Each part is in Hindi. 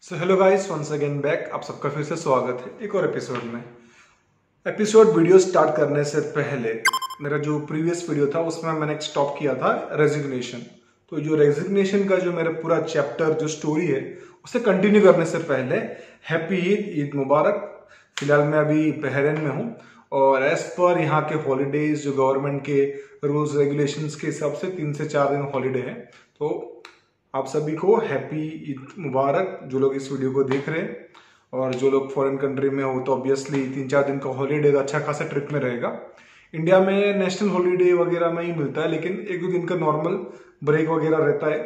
सो hello guys, once again back. आप सबका फिर से स्वागत है एक और एपिसोड में। एपिसोड वीडियो स्टार्ट करने से पहले मेरा जो प्रीवियस वीडियो था उसमें मैंने एक स्टॉप किया था रेजिग्नेशन। तो जो रेजिग्नेशन का जो मेरा पूरा चैप्टर जो स्टोरी है उसे कंटिन्यू करने से पहले हैप्पी ईद मुबारक। फिलहाल मैं अभी बहरीन में हूँ और एज पर यहाँ के हॉलीडेज जो गवर्नमेंट के रूल्स रेगुलेशंस के हिसाब से 3 से 4 दिन हॉलीडे है। तो आप सभी को हैप्पी ईद मुबारक, जो लोग इस वीडियो को देख रहे हैं। और जो लोग फॉरेन कंट्री में हो तो ऑब्वियसली 3-4 दिन का हॉलीडे अच्छा खासा ट्रिप में रहेगा। इंडिया में नेशनल हॉलीडे वगैरह में ही मिलता है, लेकिन 1-2 दिन का नॉर्मल ब्रेक वगैरह रहता है।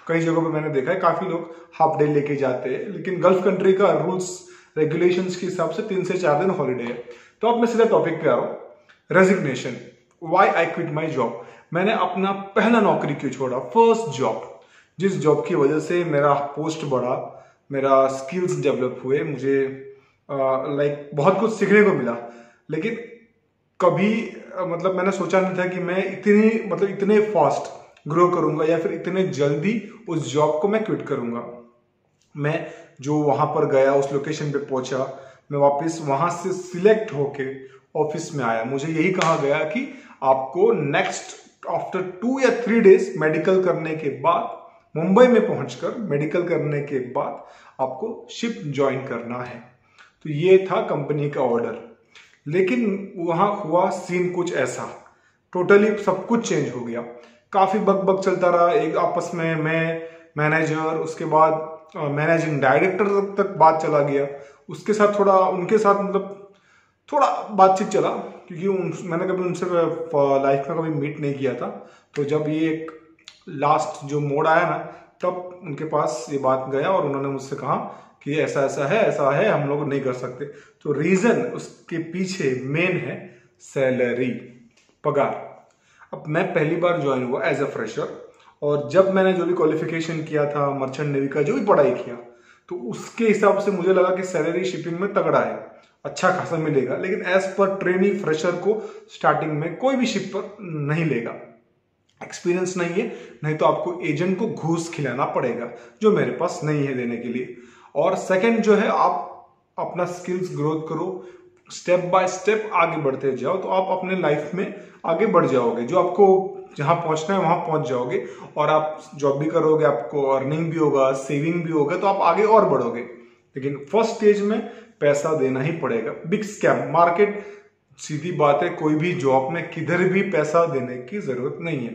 कई जगहों पे मैंने देखा है काफी लोग हाफ डे लेके जाते हैं, लेकिन गल्फ कंट्री का रूल्स रेगुलेशंस के हिसाब से 3 से 4 दिन हॉलीडे है। तो अब मैं सीधा टॉपिक पे आ रहा हूँ। Resignation, why I quit my job. मैंने अपना पहला नौकरी क्यों छोड़ा, फर्स्ट जॉब, जिस जॉब की वजह से मेरा पोस्ट बढ़ा, मेरा स्किल्स डेवलप हुए, मुझे बहुत कुछ सीखने को मिला। लेकिन कभी मैंने सोचा नहीं था कि मैं इतने फास्ट ग्रो करूंगा या फिर इतने जल्दी उस जॉब को मैं क्विट करूंगा। मैं जो वहां पर गया, उस लोकेशन पे पहुंचा, मैं वापस वहां से सिलेक्ट होके ऑफिस में आया। मुझे यही कहा गया कि आपको नेक्स्ट आफ्टर 2 या 3 डेज मेडिकल करने के बाद, मुंबई में पहुंचकर मेडिकल करने के बाद आपको शिप ज्वाइन करना है। तो ये था कंपनी का ऑर्डर। लेकिन वहां हुआ सीन कुछ ऐसा, टोटली सब कुछ चेंज हो गया। काफी बकबक चलता रहा एक आपस में, मैं मैनेजर, उसके बाद मैनेजिंग डायरेक्टर तक बात चला गया। उसके साथ थोड़ा उनके साथ थोड़ा बातचीत चला, क्योंकि मैंने कभी उनसे लाइफ में कभी मीट नहीं किया था। तो जब ये एक लास्ट जो मोड आया ना, तब उनके पास ये बात गया और उन्होंने मुझसे कहा कि ऐसा है, हम लोग नहीं कर सकते। तो रीजन उसके पीछे मेन है सैलरी, पगार। अब मैं पहली बार ज्वाइन हुआ एज अ फ्रेशर, और जब मैंने जो भी क्वालिफिकेशन किया था, मर्चेंट नेवी का जो भी पढ़ाई किया, तो उसके हिसाब से मुझे लगा कि सैलरी शिपिंग में तगड़ा है, अच्छा खासा मिलेगा। लेकिन एज पर ट्रेनी फ्रेशर को स्टार्टिंग में कोई भी शिप पर नहीं लेगा, एक्सपीरियंस नहीं है, नहीं तो आपको एजेंट को घूस खिलाना पड़ेगा, जो मेरे पास नहीं है देने के लिए। और सेकंड जो है, आप अपना स्किल्स ग्रोथ करो, स्टेप बाय स्टेप आगे बढ़ते जाओ, तो आप अपने लाइफ में आगे बढ़ जाओगे। जो आपको जहां पहुंचना है वहां पहुंच जाओगे, और आप जॉब भी करोगे, आपको अर्निंग भी होगा, सेविंग भी होगा, तो आप आगे और बढ़ोगे। लेकिन फर्स्ट स्टेज में पैसा देना ही पड़ेगा। बिग स्कैम मार्केट, सीधी बात है, कोई भी जॉब में किधर भी पैसा देने की जरूरत नहीं है।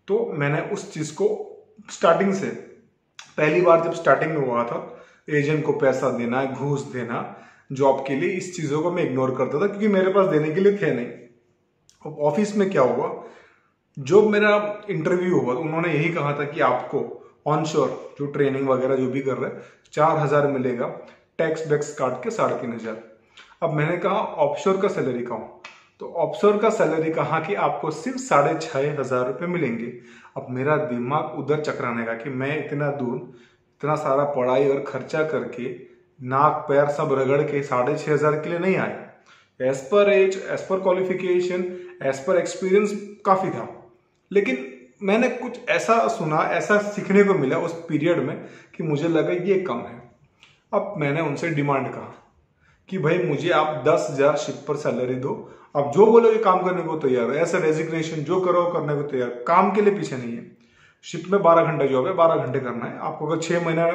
तो मैंने उस चीज को स्टार्टिंग से, पहली बार जब स्टार्टिंग में हुआ था, एजेंट को पैसा देना, घूस देना जॉब के लिए, इस चीजों को मैं इग्नोर करता था, क्योंकि मेरे पास देने के लिए थे नहीं। ऑफिस में क्या हुआ, जो मेरा इंटरव्यू हुआ, उन्होंने यही कहा था कि आपको ऑनशोर जो ट्रेनिंग वगैरह जो भी कर रहे हैं 4000 मिलेगा, टैक्स वैक्स काट के 3500। अब मैंने कहा ऑफशोर का सैलरी कहा, तो ऑफशोर का सैलरी कहा कि आपको सिर्फ 6500 रुपये मिलेंगे। अब मेरा दिमाग उधर चकराने का कि मैं इतना दूर, इतना सारा पढ़ाई और खर्चा करके, नाक पैर सब रगड़ के 6500 के लिए नहीं आया। As per age, as per qualification, as per experience काफी था। लेकिन मैंने कुछ ऐसा सुना, ऐसा सीखने को मिला उस पीरियड में कि मुझे लगा ये कम है। अब मैंने उनसे डिमांड कहा कि भाई मुझे आप 10,000 शिप पर सैलरी दो, आप जो बोलोगे काम करने को तैयार है, ऐसा रेजिग्नेशन जो करो करने को तैयार, काम के लिए पीछे नहीं है। शिप में 12 घंटा जॉब है, 12 घंटे करना है आपको। अगर 6 महीना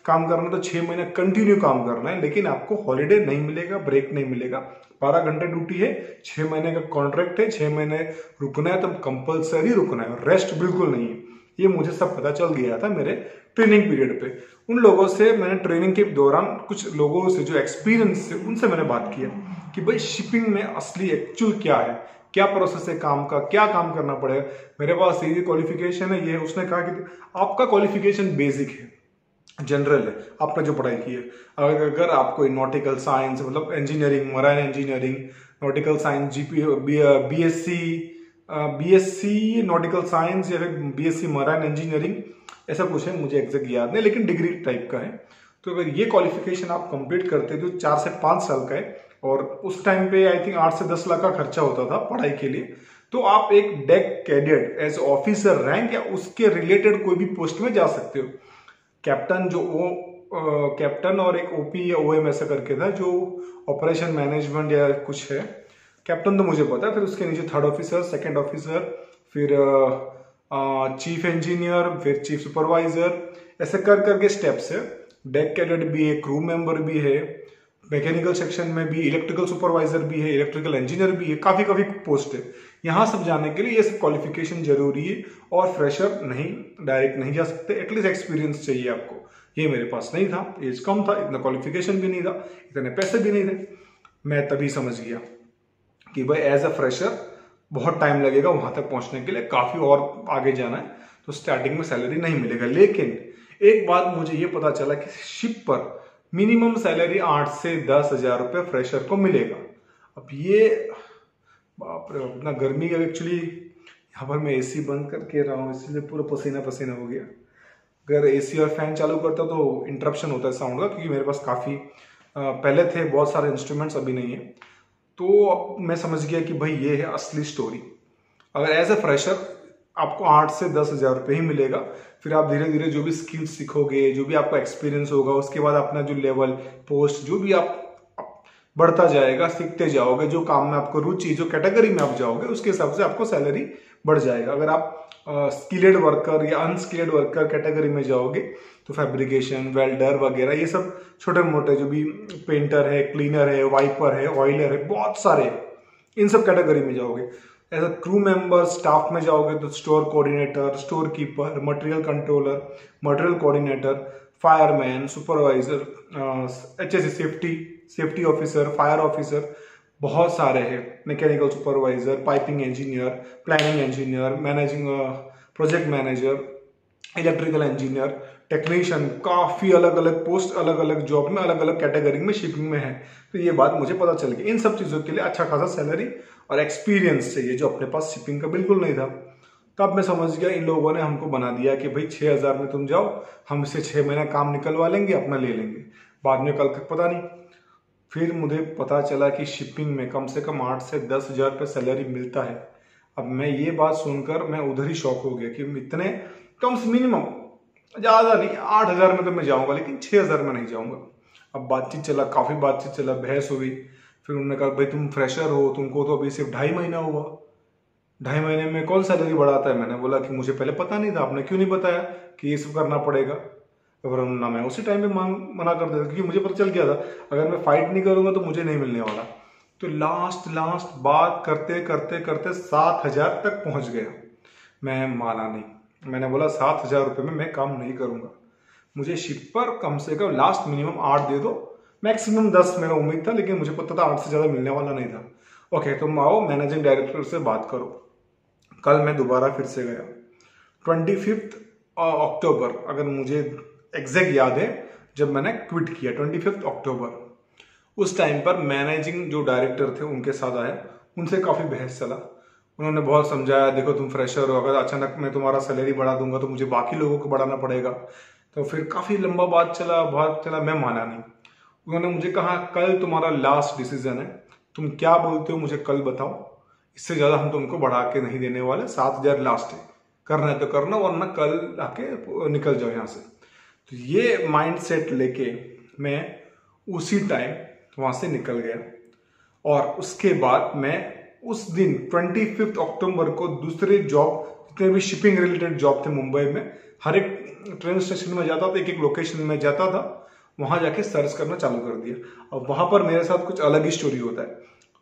काम करना है तो 6 महीने कंटिन्यू काम करना है, लेकिन आपको हॉलीडे नहीं मिलेगा, ब्रेक नहीं मिलेगा। 12 घंटे ड्यूटी है, 6 महीने का कॉन्ट्रैक्ट है, 6 महीने रुकना है तो कंपल्सरी रुकना है, रेस्ट बिल्कुल नहीं है। ये मुझे सब पता चल गया था मेरे ट्रेनिंग पीरियड पे। उन लोगों से मैंने ट्रेनिंग के दौरान, कुछ लोगों से जो एक्सपीरियंस है, उनसे मैंने बात किया कि भाई शिपिंग में असली एक्चुअल क्या है, क्या प्रोसेस है काम का, क्या काम करना पड़ेगा। मेरे पास ये क्वालिफिकेशन है, ये। उसने कहा कि आपका क्वालिफिकेशन बेसिक है, जनरल है, आपने जो पढ़ाई की है। अगर आपको nautical science, engineering, marine engineering, nautical science, BSc nautical science या फिर बीएससी मराइन इंजीनियरिंग, ऐसा कुछ है, मुझे एग्जैक्ट याद नहीं, लेकिन डिग्री टाइप का है। तो अगर ये क्वालिफिकेशन आप कंप्लीट करते जो 4 से 5 साल का है, और उस टाइम पे आई थिंक 8 से 10 लाख का खर्चा होता था पढ़ाई के लिए, तो आप एक deck cadet as officer rank या उसके रिलेटेड कोई भी पोस्ट में जा सकते हो। कैप्टन जो वो कैप्टन और एक ओपी या ओएम ऐसा करके था, जो ऑपरेशन मैनेजमेंट या कुछ है। कैप्टन तो मुझे पता है, फिर उसके नीचे थर्ड ऑफिसर, सेकंड ऑफिसर, फिर चीफ इंजीनियर, फिर चीफ सुपरवाइजर, ऐसे कर करके स्टेप्स है। डेक कैडेट भी है, क्रू मेंबर भी है, मैकेनिकल सेक्शन में भी इलेक्ट्रिकल सुपरवाइजर भी है, इलेक्ट्रिकल इंजीनियर भी है, काफी काफी पोस्ट है। यहाँ सब जाने के लिए ये सब क्वालिफिकेशन जरूरी है, और फ्रेशर नहीं, डायरेक्ट नहीं जा सकते, एटलीस्ट एक्सपीरियंस चाहिए आपको। ये मेरे पास नहीं था, एज कम था, इतना क्वालिफिकेशन भी नहीं था, इतने पैसे भी नहीं थे। मैं तभी समझ गया कि भाई एज अ फ्रेशर बहुत टाइम लगेगा वहां तक पहुंचने के लिए, काफी और आगे जाना है, तो स्टार्टिंग में सैलरी नहीं मिलेगा। लेकिन एक बात मुझे ये पता चला कि शिप पर मिनिमम सैलरी 8 से 10 हजार रुपये फ्रेशर को मिलेगा। अब ये बाप रे, अपना गर्मी का एक्चुअली यहाँ पर मैं एसी बंद करके रहा हूँ, इसलिए पूरा पसीना पसीना हो गया। अगर एसी और फैन चालू करता तो इंटरप्शन होता है साउंड का, क्योंकि मेरे पास काफ़ी पहले थे बहुत सारे इंस्ट्रूमेंट्स, अभी नहीं है। तो अब मैं समझ गया कि भाई ये है असली स्टोरी। अगर एज ए फ्रेशर आपको 8 से 10 हजार रुपये ही मिलेगा, फिर आप धीरे धीरे जो भी स्किल्स सीखोगे, जो भी आपका एक्सपीरियंस होगा, उसके बाद अपना जो लेवल, पोस्ट, जो भी आप बढ़ता जाएगा, सीखते जाओगे, जो काम में आपको रुचि, जो कैटेगरी में आप जाओगे, उसके हिसाब से आपको सैलरी बढ़ जाएगा। अगर आप स्किल्ड वर्कर या अनस्किल्ड वर्कर कैटेगरी में जाओगे तो फैब्रिकेशन, वेल्डर वगैरह, ये सब छोटे मोटे जो भी पेंटर है, क्लीनर है, वाइपर है, ऑयलर है, बहुत सारे, इन सब कैटेगरी में जाओगे। As a crew member staff में जाओगे तो store coordinator, store keeper, material controller, material coordinator, fireman, supervisor, HSE safety officer, fire officer, बहुत सारे हैं, mechanical supervisor, piping engineer, planning engineer, managing project manager, electrical engineer, technician, काफी अलग अलग पोस्ट, अलग अलग जॉब में, अलग अलग कैटेगरी में शिपिंग में है। तो ये बात मुझे पता चल गई। इन सब चीजों के लिए अच्छा खासा सैलरी और एक्सपीरियंस चाहिए, जो अपने पास शिपिंग का बिल्कुल नहीं था। तब मैं समझ गया इन लोगों ने हमको बना दिया कि भाई 6 हजार में तुम जाओ, हम इससे 6 महीना काम निकलवा लेंगे, अपना ले लेंगे, बाद में कल तक पता नहीं। फिर मुझे पता चला कि शिपिंग में कम से कम 8 से 10 हजार रुपये सैलरी मिलता है। अब मैं ये बात सुनकर मैं उधर ही शॉक हो गया कि इतने कम से मिनिमम, ज्यादा नहीं, 8 हजार में तो मैं जाऊंगा, लेकिन 6 हजार में नहीं जाऊंगा। अब बातचीत चला, काफी बातचीत चला, बहस हुई। फिर उन्होंने कहा भाई तुम फ्रेशर हो, तुमको तो अभी सिर्फ 2.5 महीना हुआ, 2.5 महीने में कौन सैलरी बढ़ाता है। मैंने बोला कि मुझे पहले पता नहीं था, आपने क्यों नहीं बताया कि ये सब करना पड़ेगा। वरना मैं उसी टाइम पे मना कर देता, क्योंकि मुझे पता चल गया था अगर मैं फाइट नहीं करूंगा तो मुझे नहीं मिलने वाला। तो लास्ट बात करते करते करते 7 हजार तक पहुंच गया। मैं माना नहीं, मैंने बोला 7 हजार रुपये में मैं काम नहीं करूंगा, मुझे शिप पर कम से कम लास्ट मिनिमम 8 दे दो, मैक्सिमम 10 मेरा उम्मीद था, लेकिन मुझे पता था 8 से ज्यादा मिलने वाला नहीं था। ओके, तुम आओ मैनेजिंग डायरेक्टर से बात करो। कल मैं दोबारा फिर से गया, 25 अक्टूबर, अगर मुझे एग्जैक्ट याद है जब मैंने क्विट किया, 25 अक्टूबर। उस टाइम पर मैनेजिंग जो डायरेक्टर थे उनके साथ आया, उनसे काफ़ी बहस चला। उन्होंने बहुत समझाया, देखो तुम फ्रेशर हो, अगर अचानक मैं तुम्हारा सैलरी बढ़ा दूंगा तो मुझे बाकी लोगों को बढ़ाना पड़ेगा। तो फिर काफ़ी लंबा बात चला, मैं माना नहीं। उन्होंने मुझे कहा कल तुम्हारा लास्ट डिसीजन है, तुम क्या बोलते हो मुझे कल बताओ, इससे ज़्यादा हम तुमको बढ़ा के नहीं देने वाले, 7 हजार लास्ट है, करना है तो करना, वरना कल आके निकल जाओ यहाँ से। तो ये माइंड सेट लेके मैं उसी टाइम वहाँ से निकल गया। और उसके बाद मैं उस दिन 25 अक्टूबर को दूसरे जॉब, जितने भी शिपिंग रिलेटेड जॉब थे मुंबई में, हर एक ट्रेन स्टेशन में जाता था, एक एक लोकेशन में जाता था, वहां जाके सर्च करना चालू कर दिया। अब वहां पर मेरे साथ कुछ अलग ही स्टोरी होता है,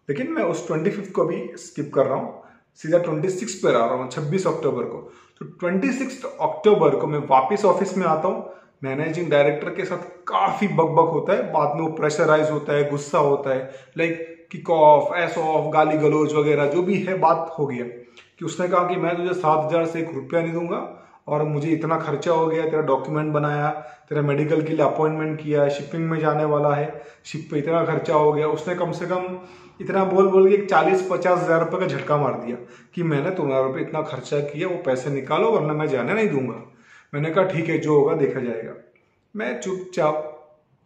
लेकिन मैं उस 25 को भी स्किप कर रहा हूँ, सीधा 26 पर आ रहा हूँ, 26 अक्टूबर को। तो 26 अक्टूबर को मैं वापस ऑफिस में आता हूँ। मैनेजिंग डायरेक्टर के साथ काफी बकबक होता है, बाद में वो प्रेशराइज होता है, गुस्सा होता है, like kick off, S of, गाली गलौज वगैरह जो भी है, बात हो गया कि उसने कहा कि मैं तुझे 7 हजार से 1 रुपया नहीं दूंगा, और मुझे इतना खर्चा हो गया, तेरा डॉक्यूमेंट बनाया, तेरा मेडिकल के लिए अपॉइंटमेंट किया, शिपिंग में जाने वाला है, शिप पे इतना खर्चा हो गया। उसने कम से कम इतना बोल के 40-50 हजार रुपये का झटका मार दिया कि मैंने तुम्हारे पे इतना खर्चा किया, वो पैसे निकालो वरना मैं जाने नहीं दूंगा। मैंने कहा ठीक है, जो होगा देखा जाएगा। मैं चुपचाप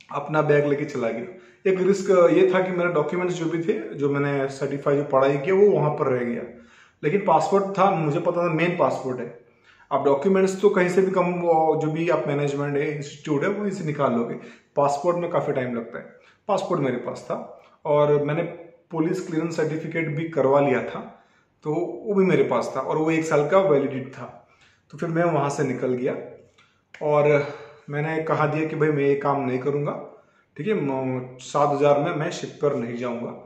अपना बैग लेके चला गया। एक रिस्क ये था कि मेरे डॉक्यूमेंट्स जो भी थे, जो मैंने सर्टिफाई जो पढ़ाई किया, वो वहां पर रह गया, लेकिन पासपोर्ट था, मुझे पता था मेन पासपोर्ट है। आप डॉक्यूमेंट्स तो कहीं से भी कम, जो भी आप मैनेजमेंट है, इंस्टीट्यूट है, वहीं से निकाल लोगे। पासपोर्ट में काफ़ी टाइम लगता है। पासपोर्ट मेरे पास था और मैंने पुलिस क्लियरेंस सर्टिफिकेट भी करवा लिया था, तो वो भी मेरे पास था और वो 1 साल का वैलिडिटी था। तो फिर मैं वहाँ से निकल गया और मैंने कहा दिया कि भाई मैं ये काम नहीं करूँगा, ठीक है, 7,000 में मैं शिप पर नहीं जाऊँगा,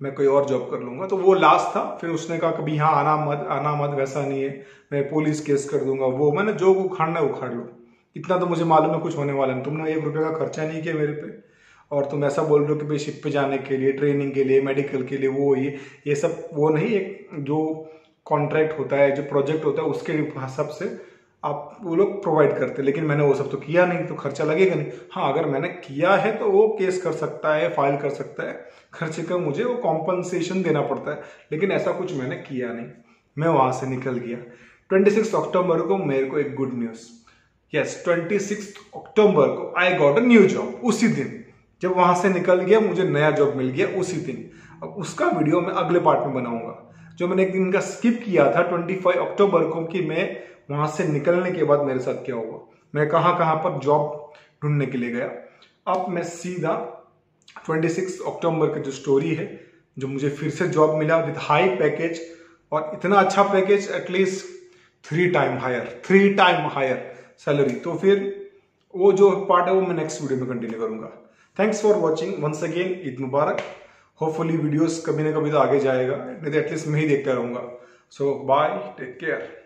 मैं कोई और जॉब कर लूँगा। तो वो लास्ट था। फिर उसने कहा कभी यहाँ आना मत, वैसा नहीं है, मैं पुलिस केस कर दूंगा। वो मैंने जो उखाड़ना है उखाड़ लो, इतना तो मुझे मालूम है कुछ होने वाला नहीं। तुमने 1 रुपये का खर्चा नहीं किया मेरे पे और तुम ऐसा बोल रहे हो कि भाई शिप पे जाने के लिए, ट्रेनिंग के लिए, मेडिकल के लिए, वो ये सब वो नहीं। एक जो कॉन्ट्रैक्ट होता है, जो प्रोजेक्ट होता है, उसके हिसाब से आप वो लोग प्रोवाइड करते हैं, लेकिन मैंने वो सब तो किया नहीं, तो खर्चा लगेगा नहीं। हाँ, अगर मैंने किया है तो वो केस कर सकता है, फाइल कर सकता है, खर्चे का मुझे वो कॉम्पनसेशन देना पड़ता है, लेकिन ऐसा कुछ मैंने किया नहीं। मैं वहां से निकल गया। 26 अक्टूबर को मेरे को एक गुड न्यूज, यस 26 अक्टूबर को I got a new job. उसी दिन जब वहां से निकल गया, मुझे नया जॉब मिल गया उसी दिन। अब उसका वीडियो मैं अगले पार्ट में बनाऊंगा। जो मैंने एक दिन का स्किप किया था 25 अक्टूबर को, कि मैं वहां से निकलने के बाद मेरे साथ क्या हुआ, मैं कहां कहां पर जॉब ढूंढने के लिए गया। अब मैं सीधा 26 अक्टूबर की जो स्टोरी है, जो मुझे फिर से जॉब मिला विद हाई पैकेज, और इतना अच्छा package, at least 3 time higher salary. तो फिर वो जो पार्ट है वो मैं नेक्स्ट वीडियो में कंटिन्यू करूंगा। Thanks for watching once again, Eid मुबारक। होपफुली वीडियोस कभी ना कभी तो आगे जाएगा, नहीं तो एटलीस्ट मैं ही देखता रहूंगा। सो बाय, टेक केयर।